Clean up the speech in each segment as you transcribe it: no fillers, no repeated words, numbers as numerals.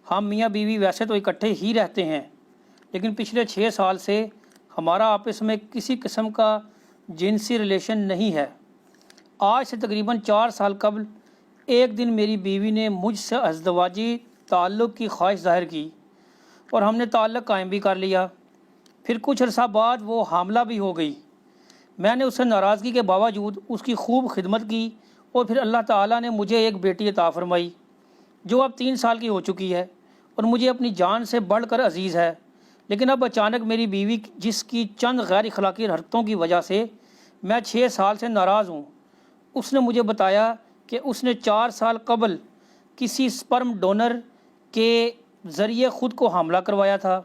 ہم میاں بیوی ویسے تو اکٹھے ہی رہتے ہیں، لیکن پچھلے 6 سال سے ہمارا آپس میں کسی قسم کا جنسی ریلیشن نہیں ہے۔ آج سے تقریباً 4 سال قبل ایک دن میری بیوی نے مجھ سے ازدواجی تعلق کی خواہش ظاہر کی اور ہم نے تعلق قائم بھی کر لیا۔ پھر کچھ عرصہ بعد وہ حاملہ بھی ہو گئی۔ میں نے اس سے ناراضگی کے باوجود اس کی خوب خدمت کی اور پھر اللہ تعالیٰ نے مجھے ایک بیٹی عطا فرمائی جو اب 3 سال کی ہو چکی ہے اور مجھے اپنی جان سے بڑھ کر عزیز ہے۔ لیکن اب اچانک میری بیوی جس کی چند غیر اخلاقی حرکتوں کی وجہ سے میں 6 سال سے ناراض ہوں، اس نے مجھے بتایا کہ اس نے 4 سال قبل کسی سپرم ڈونر کے ذریعے خود کو حاملہ کروایا تھا،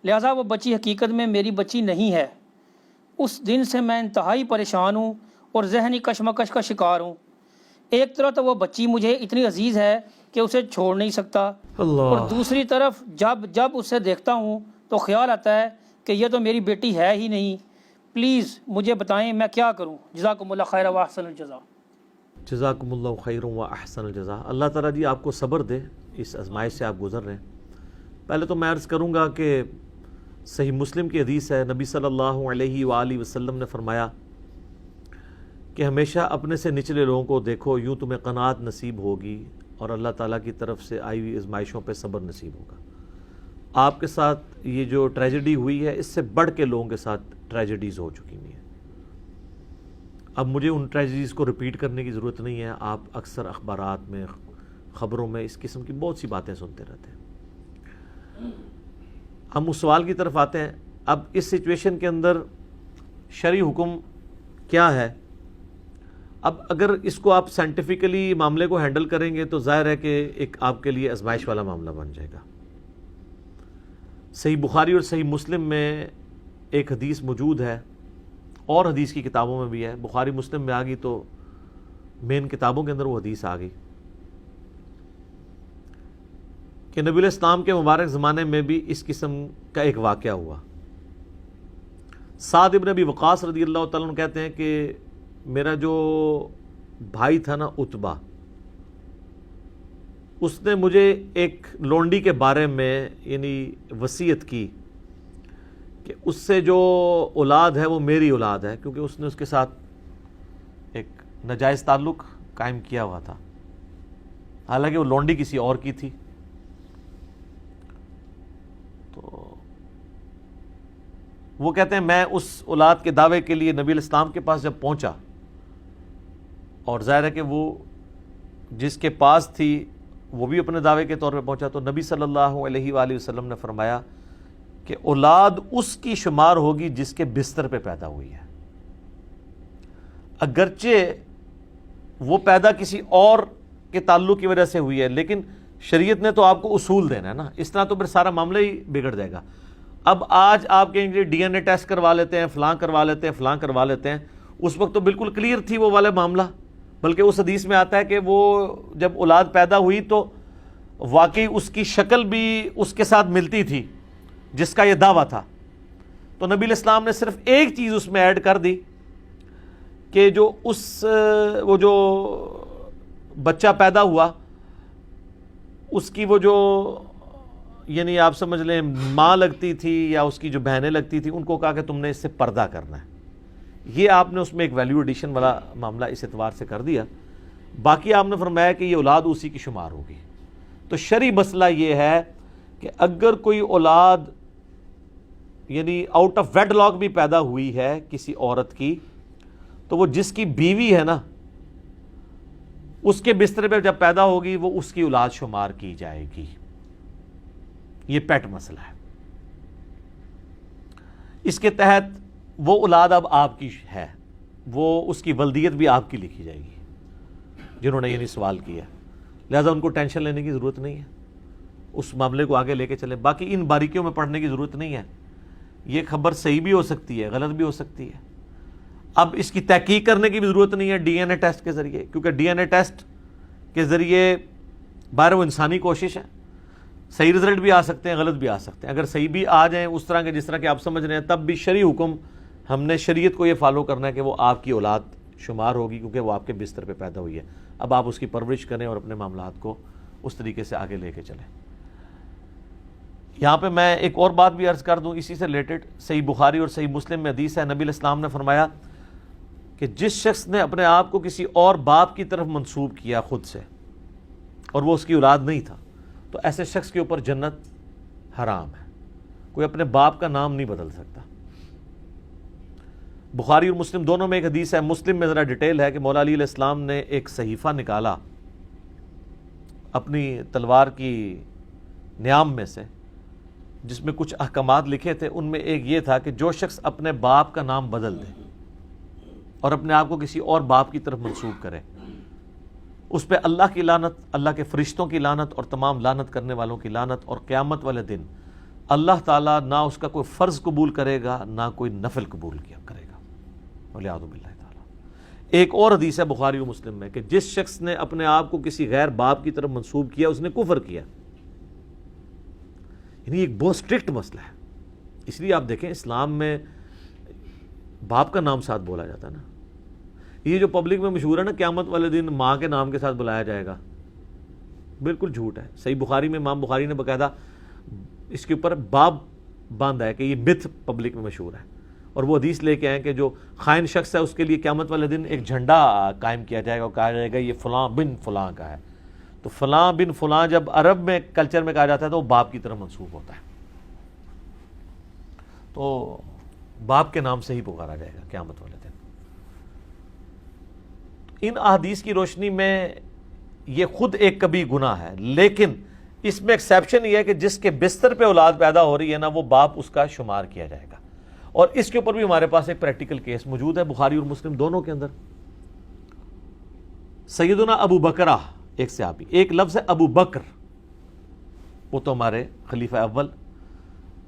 لہٰذا وہ بچی حقیقت میں میری بچی نہیں ہے۔ اس دن سے میں انتہائی پریشان ہوں اور ذہنی کشمکش کا شکار ہوں۔ ایک طرف تو وہ بچی مجھے اتنی عزیز ہے کہ اسے چھوڑ نہیں سکتا، اور دوسری طرف جب اسے دیکھتا ہوں تو خیال آتا ہے کہ یہ تو میری بیٹی ہے ہی نہیں۔ پلیز مجھے بتائیں میں کیا کروں؟ جزاکم اللہ خیر و احسن الجزا۔ جزاکم اللہ خیر و احسن الجزا۔ اللہ تعالیٰ جی آپ کو صبر دے، اس آزمائش سے آپ گزر رہے ہیں۔ پہلے تو میں عرض کروں گا کہ صحیح مسلم کی حدیث ہے، نبی صلی اللہ علیہ وآلہ وسلم نے فرمایا کہ ہمیشہ اپنے سے نچلے لوگوں کو دیکھو، یوں تمہیں قناعت نصیب ہوگی اور اللہ تعالیٰ کی طرف سے آئی ہوئی آزمائشوں پہ صبر نصیب ہوگا۔ آپ کے ساتھ یہ جو ٹریجڈی ہوئی ہے، اس سے بڑھ کے لوگوں کے ساتھ ٹریجڈیز ہو چکی ہوئی ہیں۔ اب مجھے ان ٹریجڈیز کو ریپیٹ کرنے کی ضرورت نہیں ہے، آپ اکثر اخبارات میں، خبروں میں اس قسم کی بہت سی باتیں سنتے رہتے ہیں۔ ہم اس سوال کی طرف آتے ہیں، اب اس سچویشن کے اندر شرعی حکم کیا ہے؟ اب اگر اس کو آپ سائنٹیفکلی معاملے کو ہینڈل کریں گے تو ظاہر ہے کہ ایک آپ کے لیے آزمائش والا معاملہ بن جائے گا۔ صحیح بخاری اور صحیح مسلم میں ایک حدیث موجود ہے، اور حدیث کی کتابوں میں بھی ہے، بخاری مسلم میں آ گئی تو مین کتابوں کے اندر وہ حدیث آ گئی کہ نبی علیہ السلام کے مبارک زمانے میں بھی اس قسم کا ایک واقعہ ہوا۔ سعد ابن ابی وقاص رضی اللہ تعالیٰ عنہ کہتے ہیں کہ میرا جو بھائی تھا نا عتبہ، اس نے مجھے ایک لونڈی کے بارے میں یعنی وصیت کی کہ اس سے جو اولاد ہے وہ میری اولاد ہے، کیونکہ اس نے اس کے ساتھ ایک ناجائز تعلق قائم کیا ہوا تھا، حالانکہ وہ لونڈی کسی اور کی تھی۔ تو وہ کہتے ہیں میں اس اولاد کے دعوے کے لیے نبی علیہ السلام کے پاس جب پہنچا، اور ظاہر ہے کہ وہ جس کے پاس تھی وہ بھی اپنے دعوے کے طور پہ پہنچا، تو نبی صلی اللہ علیہ وآلہ وسلم نے فرمایا کہ اولاد اس کی شمار ہوگی جس کے بستر پہ پیدا ہوئی ہے، اگرچہ وہ پیدا کسی اور کے تعلق کی وجہ سے ہوئی ہے، لیکن شریعت نے تو آپ کو اصول دینا ہے نا، اس طرح تو پھر سارا معاملہ ہی بگڑ جائے گا۔ اب آج آپ کہیں گے ڈی این اے ٹیسٹ کروا لیتے ہیں، فلاں کروا لیتے ہیں، فلاں کروا لیتے ہیں، اس وقت تو بالکل کلیئر تھی وہ والا معاملہ، بلکہ اس حدیث میں آتا ہے کہ وہ جب اولاد پیدا ہوئی تو واقعی اس کی شکل بھی اس کے ساتھ ملتی تھی جس کا یہ دعویٰ تھا۔ تو نبی علیہ السلام نے صرف ایک چیز اس میں ایڈ کر دی کہ وہ جو بچہ پیدا ہوا اس کی وہ جو یعنی آپ سمجھ لیں ماں لگتی تھی یا اس کی جو بہنیں لگتی تھی، ان کو کہا کہ تم نے اس سے پردہ کرنا ہے۔ یہ آپ نے اس میں ایک ویلیو ایڈیشن والا معاملہ اس اعتبار سے کر دیا۔ باقی آپ نے فرمایا کہ یہ اولاد اسی کی شمار ہوگی۔ تو شرعی مسئلہ یہ ہے کہ اگر کوئی اولاد یعنی آؤٹ آف ویڈ لاک بھی پیدا ہوئی ہے کسی عورت کی، تو وہ جس کی بیوی ہے نا، اس کے بستر پہ جب پیدا ہوگی وہ اس کی اولاد شمار کی جائے گی۔ یہ پیٹ مسئلہ ہے۔ اس کے تحت وہ اولاد اب آپ کی ہے، وہ اس کی ولدیت بھی آپ کی لکھی جائے گی جنہوں نے یہ نہیں سوال کیا، لہذا ان کو ٹینشن لینے کی ضرورت نہیں ہے، اس معاملے کو آگے لے کے چلیں۔ باقی ان باریکیوں میں پڑھنے کی ضرورت نہیں ہے، یہ خبر صحیح بھی ہو سکتی ہے، غلط بھی ہو سکتی ہے۔ اب اس کی تحقیق کرنے کی بھی ضرورت نہیں ہے ڈی این اے ٹیسٹ کے ذریعے، کیونکہ ڈی این اے ٹیسٹ کے ذریعے باہر وہ انسانی کوشش ہے، صحیح رزلٹ بھی آ سکتے ہیں، غلط بھی آ سکتے ہیں۔ اگر صحیح بھی آ جائیں اس طرح کے جس طرح کہ آپ سمجھ رہے ہیں، تب بھی شرعی حکم ہم نے شریعت کو یہ فالو کرنا ہے کہ وہ آپ کی اولاد شمار ہوگی، کیونکہ وہ آپ کے بستر پہ پیدا ہوئی ہے۔ اب آپ اس کی پرورش کریں اور اپنے معاملات کو اس طریقے سے آگے لے کے چلیں۔ یہاں پہ میں ایک اور بات بھی عرض کر دوں اسی سے ریلیٹڈ، صحیح بخاری اور صحیح مسلم میں حدیث ہے، نبی علیہ السلام نے فرمایا کہ جس شخص نے اپنے آپ کو کسی اور باپ کی طرف منسوب کیا خود سے اور وہ اس کی اولاد نہیں تھا، تو ایسے شخص کے اوپر جنت حرام ہے۔ کوئی اپنے باپ کا نام نہیں بدل سکتا۔ بخاری اور مسلم دونوں میں ایک حدیث ہے، مسلم میں ذرا ڈیٹیل ہے کہ مولا علی علیہ السلام نے ایک صحیفہ نکالا اپنی تلوار کی نیام میں سے، جس میں کچھ احکامات لکھے تھے، ان میں ایک یہ تھا کہ جو شخص اپنے باپ کا نام بدل دے اور اپنے آپ کو کسی اور باپ کی طرف منسوب کرے، اس پہ اللہ کی لعنت، اللہ کے فرشتوں کی لعنت اور تمام لعنت کرنے والوں کی لعنت، اور قیامت والے دن اللہ تعالیٰ نہ اس کا کوئی فرض قبول کرے گا نہ کوئی نفل قبول کیا کرے گا، ولیعوذ باللہ تعالیٰ۔ ایک اور حدیث ہے بخاری و مسلم میں کہ جس شخص نے اپنے آپ کو کسی غیر باپ کی طرف منسوب کیا اس نے کفر کیا، یعنی ایک بہت سٹرکٹ مسئلہ ہے۔ اس لیے آپ دیکھیں اسلام میں باپ کا نام ساتھ بولا جاتا ہے نا، یہ جو پبلک میں مشہور ہے نا قیامت والے دن ماں کے نام کے ساتھ بلایا جائے گا، بالکل جھوٹ ہے۔ صحیح بخاری میں امام بخاری نے باقاعدہ اس کے اوپر باب باندھا ہے کہ یہ متھ پبلک میں مشہور ہے، اور وہ حدیث لے کے آئے کہ جو خائن شخص ہے اس کے لیے قیامت والے دن ایک جھنڈا قائم کیا جائے گا اور کہا جائے گا یہ فلاں بن فلاں کا ہے۔ تو فلاں بن فلاں جب عرب میں کلچر میں کہا جاتا ہے تو وہ باپ کی طرف منسوب ہوتا ہے، تو باپ کے نام سے ہی پکارا جائے گا قیامت والے دن۔ ان احادیث کی روشنی میں یہ خود ایک کبھی گناہ ہے، لیکن اس میں ایکسیپشن یہ ہے کہ جس کے بستر پہ اولاد پیدا ہو رہی ہے نا وہ باپ اس کا شمار کیا جائے گا، اور اس کے اوپر بھی ہمارے پاس ایک پریکٹیکل کیس موجود ہے بخاری اور مسلم دونوں کے اندر۔ سیدنا ابو بکرہ ایک صحابی، ایک لفظ ہے ابو بکر، وہ تو ہمارے خلیفہ اول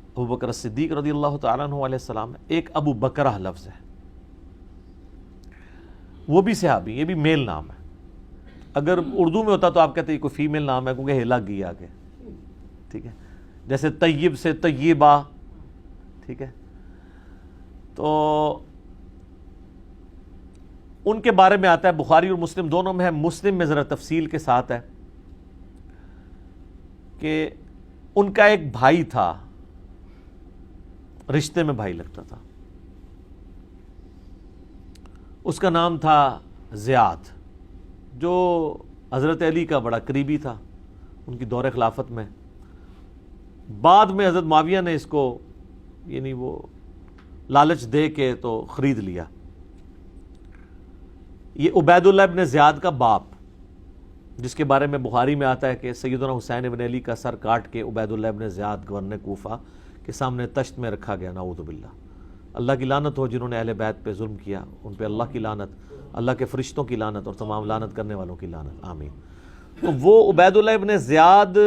ابو بکر صدیق رضی اللہ تعالیٰ عنہ علیہ السلام ہے، ایک ابو بکرہ لفظ ہے، وہ بھی صحابی، یہ بھی میل نام ہے۔ اگر اردو میں ہوتا تو آپ کہتے ہیں کوئی فیمیل نام ہے کیونکہ ہیلا گئی آگے، ٹھیک ہے، جیسے طیب سے طیبہ، ٹھیک ہے۔ تو ان کے بارے میں آتا ہے بخاری اور مسلم دونوں میں ہے، مسلم میں ذرا تفصیل کے ساتھ ہے کہ ان کا ایک بھائی تھا، رشتے میں بھائی لگتا تھا، اس کا نام تھا زیاد، جو حضرت علی کا بڑا قریبی تھا ان کی دور خلافت میں۔ بعد میں حضرت معاویہ نے اس کو یعنی وہ لالچ دے کے تو خرید لیا۔ یہ عبید اللہ ابن زیاد کا باپ، جس کے بارے میں بخاری میں آتا ہے کہ سیدنا حسین ابن علی کا سر کاٹ کے عبید اللہ ابن زیاد گورنر کوفہ کے سامنے تشت میں رکھا گیا، نعوذ باللہ۔ اللہ کی لعنت ہو جنہوں نے اہل بیت پہ ظلم کیا، ان پہ اللہ کی لعنت، اللہ کے فرشتوں کی لعنت اور تمام لعنت کرنے والوں کی لعنت، آمین۔ تو وہ عبید اللہ ابن زیاد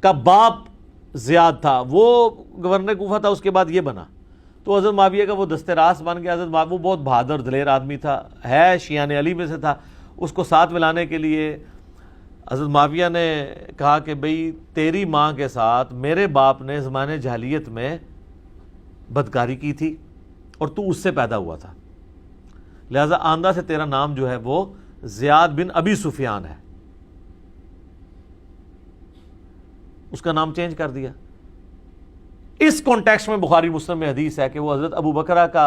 کا باپ زیاد تھا، وہ گورنر کوفہ تھا، اس کے بعد یہ بنا، تو حضرت معاویہ کا وہ دستے راست بن گیا۔ حضرت معاویہ وہ بہت بہادر دلیر آدمی تھا، ہے شیعان علی میں سے تھا، اس کو ساتھ ملانے کے لیے حضرت معاویہ نے کہا کہ بھئی تیری ماں کے ساتھ میرے باپ نے زمانے جاہلیت میں بدکاری کی تھی اور تو اس سے پیدا ہوا تھا، لہذا آندہ سے تیرا نام جو ہے وہ زیاد بن ابی سفیان ہے، اس کا نام چینج کر دیا۔ اس کانٹیکسٹ میں بخاری مسلم میں حدیث ہے کہ وہ حضرت ابو بکرہ کا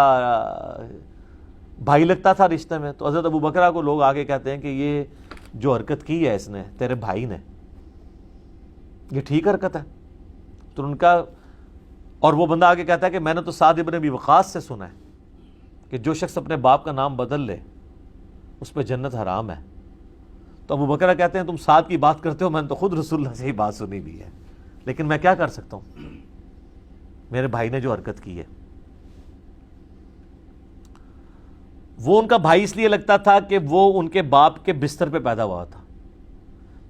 بھائی لگتا تھا رشتے میں، تو حضرت ابو بکرہ کو لوگ آگے کہتے ہیں کہ یہ جو حرکت کی ہے اس نے تیرے بھائی نے، یہ ٹھیک حرکت ہے؟ تو ان کا، اور وہ بندہ آگے کہتا ہے کہ میں نے تو سعد ابن ابی وقاص سے سنا ہے کہ جو شخص اپنے باپ کا نام بدل لے اس پہ جنت حرام ہے۔ تو ابو بکرہ کہتے ہیں تم سعد کی بات کرتے ہو، میں نے تو خود رسول اللہ سے ہی بات سنی بھی ہے، لیکن میں کیا کر سکتا ہوں، میرے بھائی نے جو حرکت کی ہے۔ وہ ان کا بھائی اس لیے لگتا تھا کہ وہ ان کے باپ کے بستر پہ پیدا ہوا تھا،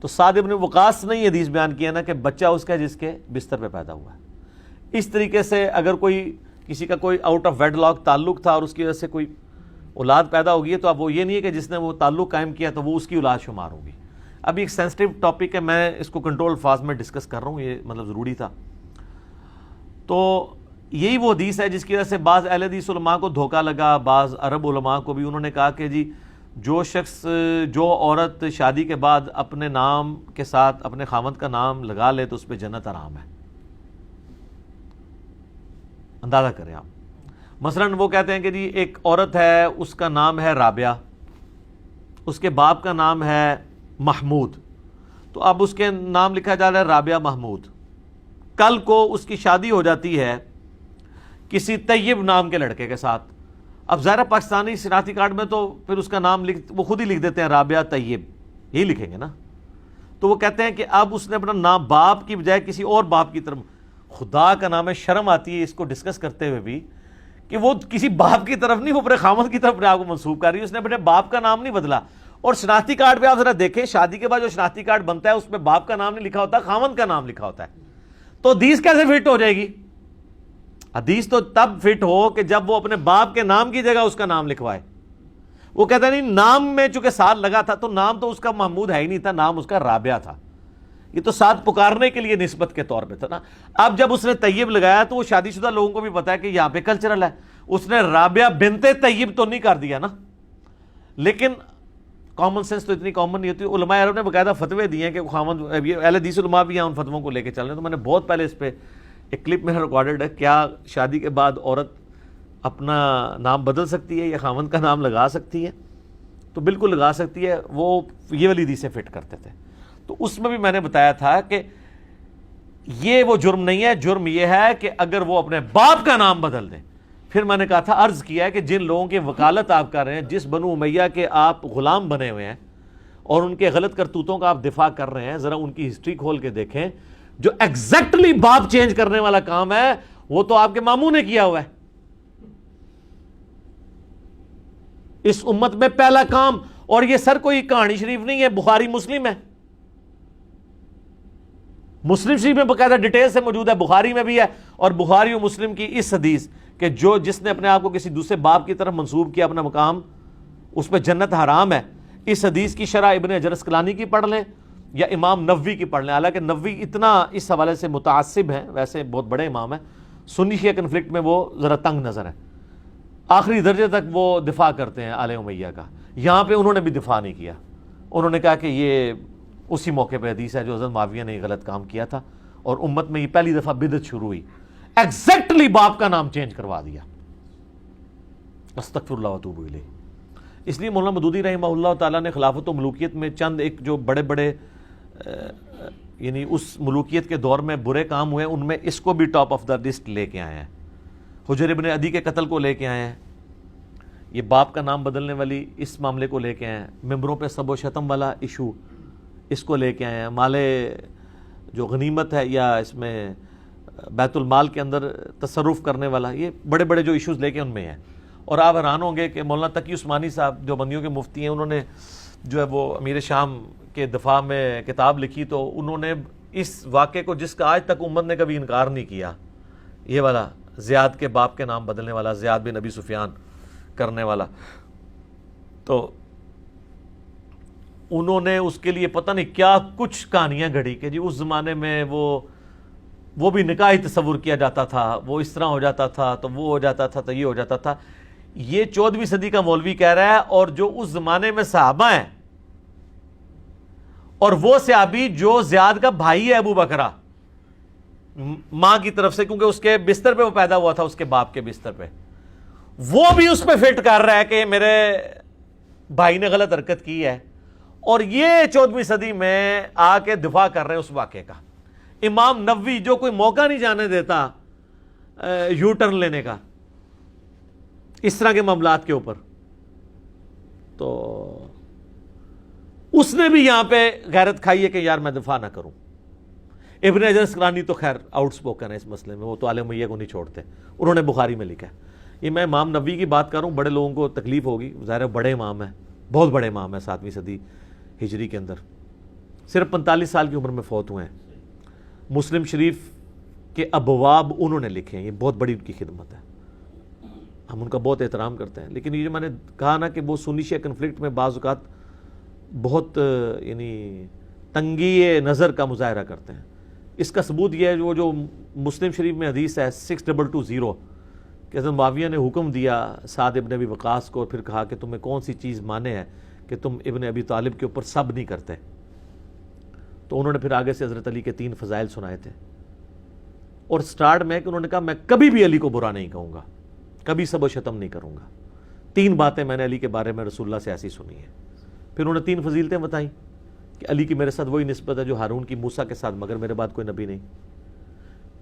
تو سعد ابن وقاص نے یہ حدیث بیان کیا نا کہ بچہ اس کا جس کے بستر پہ پیدا ہوا ہے۔ اس طریقے سے اگر کوئی کسی کا کوئی آؤٹ آف ویڈ لاک تعلق تھا اور اس کی وجہ سے کوئی اولاد پیدا ہوگی ہے، تو اب وہ یہ نہیں ہے کہ جس نے وہ تعلق قائم کیا تو وہ اس کی اولاد شمار ہوگی۔ ابھی ایک سینسٹیو ٹاپک ہے، میں اس کو کنٹرول الفاظ میں ڈسکس کر رہا ہوں، یہ مطلب ضروری تھا۔ تو یہی وہ حدیث ہے جس کی وجہ سے بعض اہل حدیث علماء کو دھوکہ لگا، بعض عرب علماء کو بھی، انہوں نے کہا کہ جی جو شخص جو عورت شادی کے بعد اپنے نام کے ساتھ اپنے خاوند کا نام لگا لے تو اس پہ جنت حرام ہے. اندازہ کریں آپ. مثلا وہ کہتے ہیں کہ جی ایک عورت ہے, اس کا نام ہے رابعہ, اس کے باپ کا نام ہے محمود, تو اب اس کے نام لکھا جا رہا ہے رابعہ محمود. کل کو اس کی شادی ہو جاتی ہے کسی طیب نام کے لڑکے کے ساتھ. اب ظاہر پاکستانی شناختی کارڈ میں تو پھر اس کا نام وہ خود ہی لکھ دیتے ہیں رابعہ طیب, یہی لکھیں گے نا. تو وہ کہتے ہیں کہ اب اس نے اپنا نام باپ کی بجائے کسی اور باپ کی طرف, خدا کا نام ہے, شرم آتی ہے اس کو ڈسکس کرتے ہوئے بھی کہ وہ کسی باپ کی طرف نہیں, وہ اپنے خامد کی طرف اپنے آپ کو منسوب کر رہی ہے. اس نے اپنے باپ کا نام نہیں بدلا. اور شناختی کارڈ پہ آپ ذرا دیکھیں, شادی کے بعد جو شناختی کارڈ بنتا ہے اس پہ باپ کا نام نہیں لکھا ہوتا, خامد کا نام لکھا ہوتا ہے. تو حدیث کیسے فٹ ہو جائے گی؟ حدیث تو تب فٹ ہو کہ جب وہ اپنے باپ کے نام کی جگہ اس کا نام لکھوائے. وہ کہتا نہیں نام میں چونکہ ساتھ لگا تھا تو نام تو اس کا محمود ہے ہی نہیں تھا, نام اس کا رابعہ تھا. یہ تو ساتھ پکارنے کے لیے نسبت کے طور پہ تھا نا. اب جب اس نے طیب لگایا تو وہ شادی شدہ لوگوں کو بھی پتا ہے کہ یہاں پہ کلچرل ہے. اس نے رابعہ بنت طیب تو نہیں کر دیا نا. لیکن کامن سینس تو اتنی کامن نہیں ہوتی. علماء عرب نے باقاعدہ فتوے دیے ہیں کہ خامد, اہل حدیث علماء بھی ہیں ان فتووں کو لے کے چل رہے ہیں. تو میں نے بہت پہلے اس پہ ایک کلپ میں ریکارڈڈ ہے, کیا شادی کے بعد عورت اپنا نام بدل سکتی ہے یا خامد کا نام لگا سکتی ہے؟ تو بالکل لگا سکتی ہے. وہ یہ والی حدیثیں فٹ کرتے تھے. تو اس میں بھی میں نے بتایا تھا کہ یہ وہ جرم نہیں ہے, جرم یہ ہے کہ اگر وہ اپنے باپ کا نام بدل دیں. پھر میں نے کہا تھا, عرض کیا ہے کہ جن لوگوں کی وکالت آپ کر رہے ہیں, جس بنو امیہ کے آپ غلام بنے ہوئے ہیں اور ان کے غلط کرتوتوں کا آپ دفاع کر رہے ہیں, ذرا ان کی ہسٹری کھول کے دیکھیں. جو ایگزیکٹلی باپ چینج کرنے والا کام ہے وہ تو آپ کے ماموں نے کیا ہوا ہے. اس امت میں پہلا کام, اور یہ سر کوئی کہانی شریف نہیں ہے, بخاری مسلم ہے. مسلم شریف میں باقاعدہ ڈیٹیل سے موجود ہے, بخاری میں بھی ہے. اور بخاری و مسلم کی اس حدیث کہ جس نے اپنے آپ کو کسی دوسرے باپ کی طرف منسوب کیا اپنا مقام, اس پہ جنت حرام ہے. اس حدیث کی شرح ابن حجر اسقلانی کی پڑھ لیں یا امام نووی کی پڑھ لیں. حالانکہ نووی اتنا اس حوالے سے متعصب ہیں, ویسے بہت بڑے امام ہیں, سنی شیعہ کنفلکٹ میں وہ ذرا تنگ نظر ہے, آخری درجے تک وہ دفاع کرتے ہیں آل امیہ کا. یہاں پہ انہوں نے بھی دفاع نہیں کیا. انہوں نے کہا کہ یہ اسی موقع پہ حدیث ہے جو حضرت معاویہ نے غلط کام کیا تھا اور امت میں یہ پہلی دفعہ بدعت شروع ہوئی. ایگزیکٹلی باپ کا نام چینج کروا دیا. استغفر اللہ واتوب الیہ. اس لیے مولانا مودودی رحمہ اللہ تعالیٰ نے خلافت و ملوکیت میں چند ایک جو بڑے بڑے یعنی اس ملوکیت کے دور میں برے کام ہوئے, ان میں اس کو بھی ٹاپ آف دا لسٹ لے کے آئے ہیں. حجر ابن عدی کے قتل کو لے کے آئے ہیں, یہ باپ کا نام بدلنے والی اس معاملے کو لے کے آئے ہیں. ممبروں پہ سب و شتم والا ایشو اس کو لے کے آئے ہیں. مال جو غنیمت ہے یا اس میں بیت المال کے اندر تصرف کرنے والا, یہ بڑے بڑے جو ایشوز لے کے ان میں ہیں. اور آپ حیران ہوں گے کہ مولانا تقی عثمانی صاحب جو بندیوں کے مفتی ہیں, انہوں نے جو ہے وہ امیر شام کے دفاع میں کتاب لکھی, تو انہوں نے اس واقعے کو, جس کا آج تک امت نے کبھی انکار نہیں کیا, یہ والا زیاد کے باپ کے نام بدلنے والا, زیاد بن ابی سفیان کرنے والا, تو انہوں نے اس کے لیے پتہ نہیں کیا کچھ کہانیاں گھڑی کہ جی اس زمانے میں وہ بھی نکاح ہی تصور کیا جاتا تھا, وہ اس طرح ہو جاتا تھا, تو وہ ہو جاتا تھا, تو یہ ہو جاتا تھا. یہ 14ویں صدی کا مولوی کہہ رہا ہے, اور جو اس زمانے میں صحابہ ہیں, اور وہ صحابی جو زیاد کا بھائی ہے ابو بکرہ ماں کی طرف سے, کیونکہ اس کے بستر پہ وہ پیدا ہوا تھا, اس کے باپ کے بستر پہ, وہ بھی اس پہ فٹ کر رہا ہے کہ میرے بھائی نے غلط حرکت کی ہے. اور یہ 14ویں صدی میں آ کے دفاع کر رہے ہیں اس واقعے کا. امام نووی جو کوئی موقع نہیں جانے دیتا یو ٹرن لینے کا اس طرح کے معاملات کے اوپر, تو اس نے بھی یہاں پہ غیرت کھائی ہے کہ یار میں دفاع نہ کروں. ابن حجر اسقلانی تو خیر آؤٹ سپوکن ہے اس مسئلے میں, وہ تو آل امیہ کو نہیں چھوڑتے, انہوں نے بخاری میں لکھا ہے. یہ میں امام نووی کی بات کروں, بڑے لوگوں کو تکلیف ہوگی, ظاہر بڑے امام ہیں, بہت بڑے امام ہیں 7ویں صدی ہجری کے اندر, صرف 45 سال کی عمر میں فوت ہوئے ہیں. مسلم شریف کے ابواب انہوں نے لکھے ہیں, یہ بہت بڑی ان کی خدمت ہے, ہم ان کا بہت احترام کرتے ہیں. لیکن یہ جو میں نے کہا نا کہ وہ سنی شیعہ کنفلکٹ میں بعض اوقات بہت یعنی تنگی نظر کا مظاہرہ کرتے ہیں. اس کا ثبوت یہ ہے جو مسلم شریف میں حدیث ہے 6220 کہ حضرت معاویہ نے حکم دیا سعد ابن ابی وقاص کو، اور پھر کہا کہ تمہیں کون سی چیز مانے ہے کہ تم ابن ابی طالب کے اوپر سب نہیں کرتے، تو انہوں نے پھر آگے سے حضرت علی کے 3 فضائل سنائے تھے، اور سٹارٹ میں کہ انہوں نے کہا میں کبھی بھی علی کو برا نہیں کہوں گا، کبھی سب و شتم نہیں کروں گا، 3 باتیں میں نے علی کے بارے میں رسول اللہ سے ایسی سنی ہیں۔ پھر انہوں نے 3 فضیلتیں بتائیں کہ علی کی میرے ساتھ وہی نسبت ہے جو ہارون کی موسیٰ کے ساتھ، مگر میرے بعد کوئی نبی نہیں۔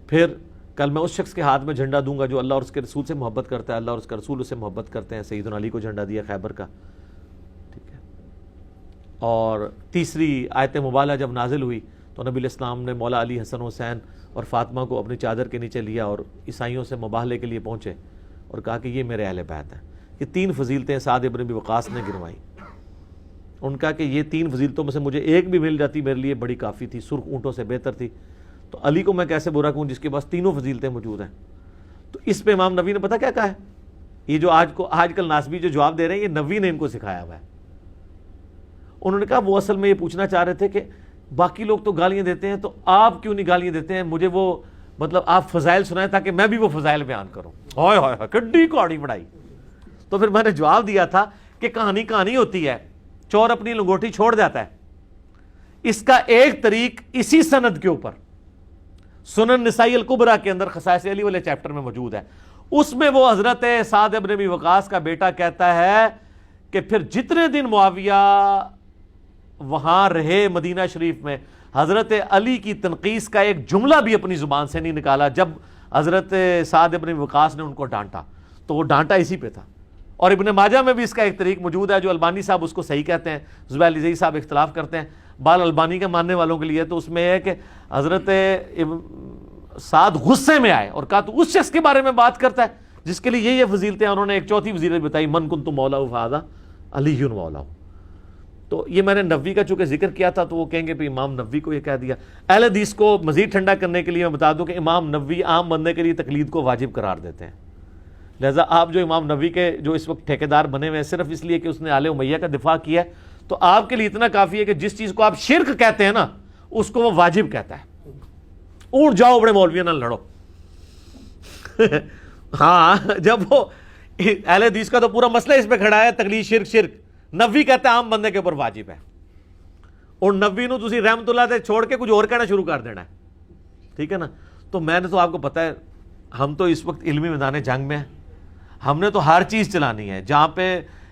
پھر کل میں اس شخص کے ہاتھ میں جھنڈا دوں گا جو اللہ اور اس کے رسول سے محبت کرتا ہے، اللہ اور اس کا رسول اس سے محبت کرتے ہیں۔ سیدنا علی کو جھنڈا دیا خیبر کا، ٹھیک ہے۔ اور تیسری آیت مبالغہ جب نازل ہوئی تو نبی علیہ السلام نے مولا علی، حسن حسین اور فاطمہ کو اپنی چادر کے نیچے لیا اور عیسائیوں سے مباہلے کے لیے پہنچے اور کہا کہ یہ میرے اہل بیت ہیں۔ یہ 3 فضیلتیں سعد ابن ابی وقاص نے گنوائیں۔ ان کا کہ یہ 3 فضیلتوں میں سے مجھے ایک بھی مل جاتی میرے لیے بڑی کافی تھی، سرخ اونٹوں سے بہتر تھی، تو علی کو میں کیسے برا کہوں جس کے پاس 3 فضیلتیں موجود ہیں۔ تو اس پہ امام نبوی نے پتہ کیا کہا ہے؟ یہ جو آج کل ناسبی جو جواب دے رہے ہیں، یہ نبوی نے ان کو سکھایا ہوا ہے۔ انہوں نے کہا وہ اصل میں یہ پوچھنا چاہ رہے تھے کہ باقی لوگ تو گالیاں دیتے ہیں، تو آپ کیوں نہیں گالیاں دیتے ہیں؟ مجھے وہ مطلب آپ فضائل سنائیں تاکہ میں بھی وہ فضائل بیان کروں۔ ہائے ہائے کڈی کاڑی بڑائی۔ تو پھر میں نے جواب دیا تھا کہ کہانی ہوتی ہے، چور اپنی لنگوٹی چھوڑ جاتا ہے۔ اس کا ایک طریق اسی سند کے اوپر سنن نسائی الکبریٰ کے اندر خصائص علی والے چیپٹر میں موجود ہے۔ اس میں وہ حضرت سعد ابن ابی وقاص کا بیٹا کہتا ہے کہ پھر جتنے دن معاویہ وہاں رہے مدینہ شریف میں، حضرت علی کی تنقیص کا ایک جملہ بھی اپنی زبان سے نہیں نکالا۔ جب حضرت سعد ابن ابی وقاص نے ان کو ڈانٹا تو وہ ڈانٹا اسی پہ تھا۔ اور ابن ماجہ میں بھی اس کا ایک طریق موجود ہے جو البانی صاحب اس کو صحیح کہتے ہیں، زبیر علی صاحب اختلاف کرتے ہیں، بال البانی کے ماننے والوں کے لیے۔ تو اس میں یہ ہے کہ حضرت سعد غصے میں آئے اور کہا تو اس شخص کے بارے میں بات کرتا ہے جس کے لیے یہ فضیلتیں۔ انہوں نے ایک 4تھی فضیلت بتائی، من کنت مولاہ فہذا علی مولاہ۔ تو یہ میں نے نبوی کا چونکہ ذکر کیا تھا تو وہ کہیں گے بھی امام نبوی کو یہ کہہ دیا۔ اہل حدیث کو مزید ٹھنڈا کرنے کے لیے میں بتا دوں کہ امام نبوی عام بندے کے لیے تقلید کو واجب قرار دیتے ہیں، لہذا آپ جو امام نبوی کے جو اس وقت ٹھیکیدار بنے ہوئے ہیں صرف اس لیے کہ اس نے آل امیہ کا دفاع کیا ہے، تو آپ کے لیے اتنا کافی ہے کہ جس چیز کو آپ شرک کہتے ہیں نا اس کو وہ واجب کہتا ہے۔ اونٹ جاؤ بڑے مولویوں نہ لڑو۔ ہاں جب وہ اہل حدیث کا تو پورا مسئلہ اس پہ کھڑا ہے، تقلید شرک نبوی کہتا ہے عام بندے کے اوپر واجب ہے، اور نبوی نو تسی رحمت اللہ تے چھوڑ کے کچھ اور کہنا شروع کر دینا ہے، ٹھیک ہے نا۔ تو میں نے تو آپ کو پتہ ہے ہم تو اس وقت علمی میدان جنگ میں ہیں، ہم نے تو ہر چیز چلانی ہے، جہاں پہ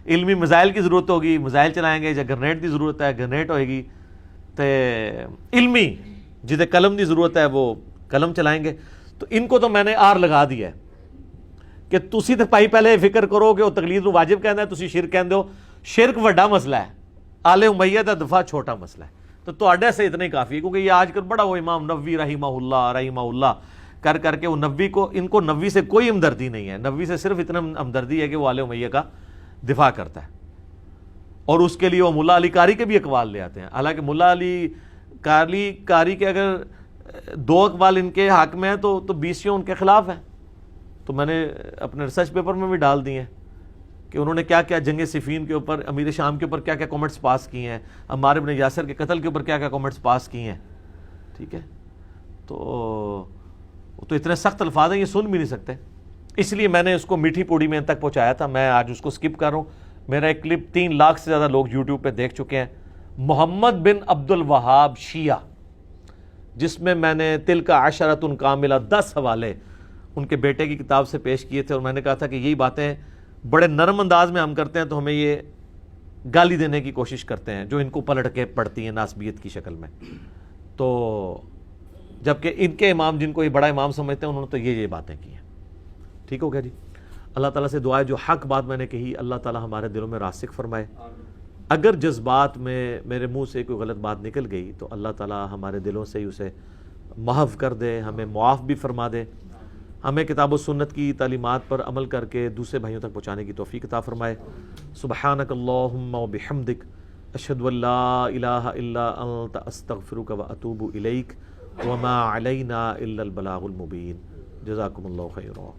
علمی میزائل کی ضرورت ہوگی میزائل چلائیں گے، جہاں گرنیٹ کی ضرورت ہے گرنیٹ ہوئے گی، تے علمی جدے قلم کی ضرورت ہے وہ قلم چلائیں گے۔ تو ان کو تو میں نے آر لگا دیا ہے کہ تسی تو پائی پہلے فکر کرو کہ وہ تقلید نو واجب کہنا ہے، تسی شرک کہندے ہو، شرک وڈا مسئلہ ہے، آل امیہ دا دفاع چھوٹا مسئلہ ہے۔ تو تواڈے سے اتنا ہی کافی ہے، کیونکہ یہ آج کل بڑا وہ امام نبوی رحمہ اللہ کر کے وہ نبوی کو، ان کو نبوی سے کوئی ہمدردی نہیں ہے، نبوی سے صرف اتنا ہمدردی ہے کہ وہ آل امیہ کا دفاع کرتا ہے، اور اس کے لیے وہ ملا علی قاری کے بھی اقوال لے آتے ہیں۔ حالانکہ ملا علی قاری کے اگر 2 اقوال ان کے حق میں ہیں تو 20 ان کے خلاف ہیں۔ تو میں نے اپنے ریسرچ پیپر میں بھی ڈال دی ہیں کہ انہوں نے کیا کیا جنگ صفین کے اوپر، امیر شام کے اوپر کیا کیا کامنٹس پاس کیے ہیں، عمار بن یاسر کے قتل کے اوپر کیا کیا کامنٹس پاس کیے ہیں، ٹھیک ہے۔ تو اتنے سخت الفاظ ہیں یہ سن بھی نہیں سکتے، اس لیے میں نے اس کو میٹھی پوڑی میں ان تک پہنچایا تھا۔ میں آج اس کو سکپ کر رہا ہوں۔ میرا ایک کلپ 3 لاکھ سے زیادہ لوگ یوٹیوب پہ دیکھ چکے ہیں، محمد بن عبد الوہاب شیعہ، جس میں نے تلک عشرۃ کاملہ 10 حوالے ان کے بیٹے کی کتاب سے پیش کیے تھے، اور میں نے کہا تھا کہ یہی باتیں بڑے نرم انداز میں ہم کرتے ہیں تو ہمیں یہ گالی دینے کی کوشش کرتے ہیں جو ان کو پلٹ کے پڑتی ہیں ناسبیت کی شکل میں۔ تو جبکہ ان کے امام جن کو یہ بڑا امام سمجھتے ہیں انہوں نے تو یہ باتیں کی ہیں، ٹھیک ہو گیا جی۔ اللہ تعالیٰ سے دعا ہے جو حق بات میں نے کہی اللہ تعالیٰ ہمارے دلوں میں راسخ فرمائے۔ اگر جذبات میں میرے منہ سے کوئی غلط بات نکل گئی تو اللہ تعالیٰ ہمارے دلوں سے ہی اسے محو کر دے، ہمیں معاف بھی فرما دے، ہمیں کتاب و سنت کی تعلیمات پر عمل کر کے دوسرے بھائیوں تک پہنچانے کی توفیق عطا فرمائے۔ سبحانک اللہم و بحمدک، اشہد ان لا الہ الا انت، استغفرک و اتوب الیک، وما علینا الا البلاغ المبین۔ جزاکم اللہ خیرا۔